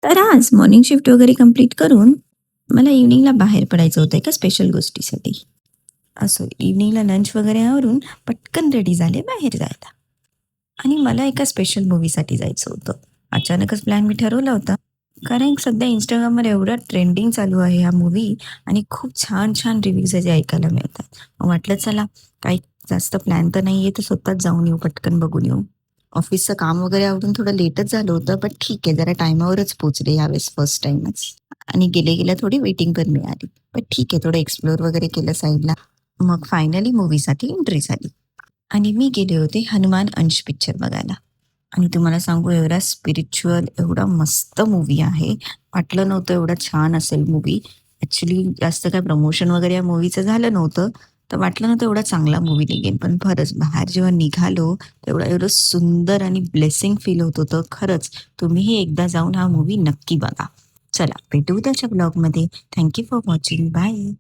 तर आज morning shift वगैरे कंप्लीट करून मला इव्हनिंगला बाहेर पडायचं होतं एका स्पेशल गोष्टीसाठी. असो इव्हनिंगला लंच वगैरे आवरून पटकन रेडी झाले बाहेर जायला. आणि मला एका स्पेशल मूव्हीसाठी जायचं होतं. अचानकच प्लॅन मी ठरवला होता. कारण सध्या Instagramवर एवढा ट्रेंडिंग चालू आहे हा मूव्ही आणि खूप छान-छान रिव्ह्यूज आहे जे ऐकायला मिळतात. मग वाटलं चला काही जास्त प्लॅन तर नाहीये तर स्वतःच जाऊन येऊ, पटकन बघून येऊ. ऑफिसचं काम वगैरे आवरून थोडं लेटच झालं होतं, पण ठीक आहे जरा टाईमावरच पोहोचले यावेळेस फर्स्ट टाईमच. आणि गेल्या-गेल्या थोडी वेटिंग पण मिळाली. पण ठीक आहे थोडं एक्सप्लोर वगैरे केलं साईडला. मग फायनली मूव्हीसाठी एंट्री झाली. आणि मी गेले होते हनुमान अंश पिक्चर बघायला. आणि तुम्हाला सांगू एवढा स्पिरिच्युअल, एवढा मस्त मूव्ही आहे. वाटलं नव्हतं एवढा छान असेल मूव्ही. ॲक्चुअली जास्त काही प्रमोशन वगैरे या मूव्हीचं झालं नव्हतं. तर वाटलं नव्हतं एवढा चांगला मूव्ही निघेल. पण खरंच बाहेर जेव्हा निघालो, तेवढं एवढं सुंदर आणि ब्लेसिंग फील होत होतं. खरंच तुम्हीही एकदा जाऊन हा मूव्ही नक्की बघा. चला भेटू उद्याच्या ब्लॉगमध्ये. Thank for watching. बाय.